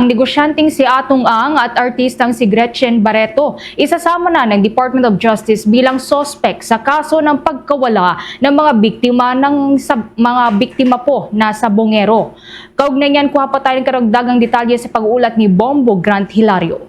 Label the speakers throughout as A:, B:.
A: Negosyanteng si Atong Ang at artistang si Gretchen Barreto isasama na ng Department of Justice bilang sospek sa kaso ng pagkawala ng mga biktima po na sabongero. Kaugnay niyan, kuha pa tayo ng karagdagang detalye sa pag-uulat ni Bombo Grant Hilario.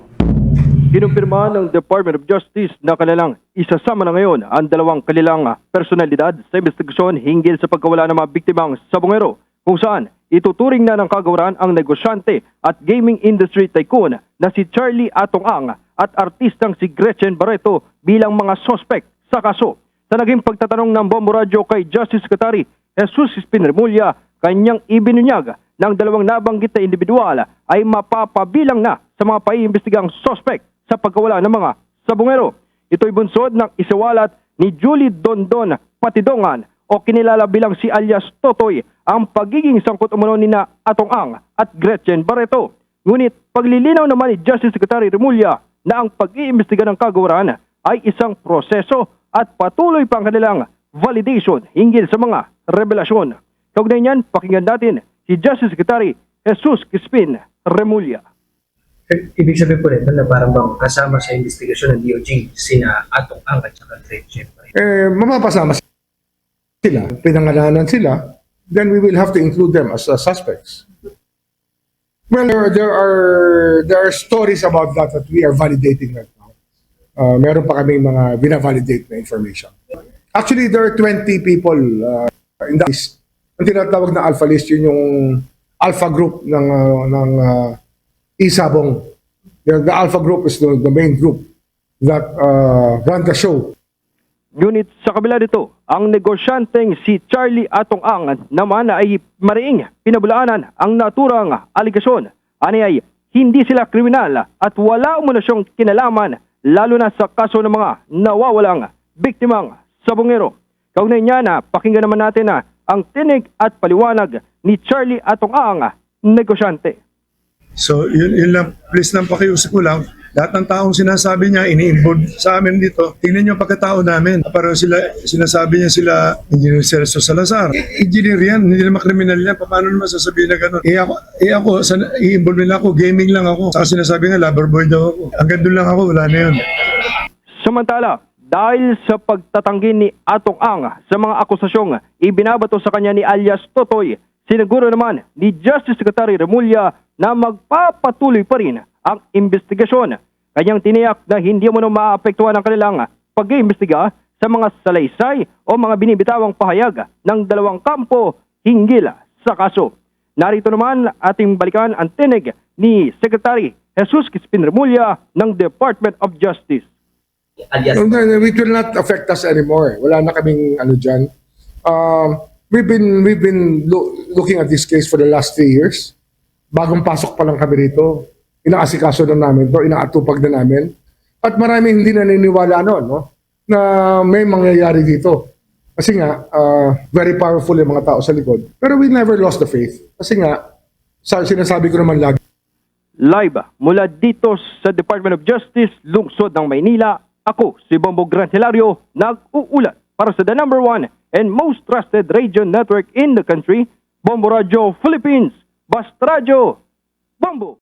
B: Kinumpirma ng Department of Justice na kanilang isasama na ngayon ang dalawang kanilang personalidad sa investigasyon hinggil sa pagkawala ng mga biktimang sabongero, kung saan ituturing na ng kagawaran ang negosyante at gaming industry tycoon na si Charlie Atong Ang at artistang si Gretchen Barreto bilang mga sospek sa kaso. Sa naging pagtatanong ng Bombo Radio kay Justice Secretary Jesus Crispin Remulla, kanyang ibinunyag ng dalawang nabanggit na individual ay mapapabilang na sa mga paiimbestigang sospek sa pagkawala ng mga sabongero. Ito'y bunsod ng isawalat ni Julie Dondon Patidongan o kinilala bilang si alias Totoy ang pagiging sangkot umano ni na Atong Ang at Gretchen Barreto. Ngunit paglilinaw naman ni Justice Secretary Remulla na ang pag-iimbestiga ng kagawaran ay isang proseso at patuloy pa ang kanilang validation hinggil sa mga revelasyon. Kaugnay niyan, pakinggan natin si Justice Secretary Jesus Crispin Remulla.
C: Ibig sabihin po nito na parang bang kasama sa investigasyon ng DOJ sina Atong Ang at saka Gretchen Barreto.
D: Mapapasama sila, pinangalanan sila, then we will have to include them as suspects. Well, there are stories about that we are validating right now. Meron pa kaming mga binavalidate na information. Actually, there are 20 people in the list. Ang tinatawag na alpha list, yun yung alpha group ng Isabong. The alpha group is the main group that run the show.
B: Ngunit sa kabila nito, ang negosyanteng si Charlie Atong Ang naman ay mariing pinabulaanan ang naturang aligasyon. Ani ay hindi sila kriminal at wala umano siyang kinalaman lalo na sa kaso ng mga nawawalang biktimang sabongero. Kaugnay niya na pakinggan naman natin ang tinig at paliwanag ni Charlie Atong Ang, negosyante.
E: So yun lang, please lang pakiusap ko lang. Lahat ng taong sinasabi niya, ini-involve sa amin dito. Tingnan niyo ang pagkatao namin. Parang sinasabi niya sila, Engineer Celso Salazar. Engineer yan, hindi naman kriminal yan. Paano naman sasabihin na gano'n? Ako, i-involve nila ako, gaming lang ako. Saka sinasabi nga, lover boy daw ako. Hanggang doon lang ako, wala na yun.
B: Samantala, dahil sa pagtatanggi ni Atong Ang sa mga akusasyong ibinabato sa kanya ni alias Totoy, siniguro naman ni Justice Secretary Remulla na magpapatuloy pa rin ang investigasyon. Kanyang tiniyak na hindi mo maapektuhan ang kanilang pag-iimbestiga sa mga salaysay o mga binibitawang pahayag ng dalawang kampo hinggil sa kaso. Narito naman ating balikan ang tinig ni Secretary Jesus Crispin Remulla ng Department of Justice.
D: It will not affect us anymore. Wala na kaming ano dyan. We've been looking at this case for the last 3 years. Bagong pasok pa lang kami rito. Inaasikaso na namin to, inaatupag na namin. At maraming hindi naniniwala noon, no? Na may mangyayari dito. Kasi nga, very powerful yung mga tao sa likod. Pero we never lost the faith. Kasi nga, sinasabi ko naman lagi.
B: Live mula dito sa Department of Justice, lungsod ng Maynila, ako si Bombo Grant Hilario, nag-uulat para sa the #1 and most trusted radio network in the country, Bombo Radio Philippines. Basta Radio, Bombo!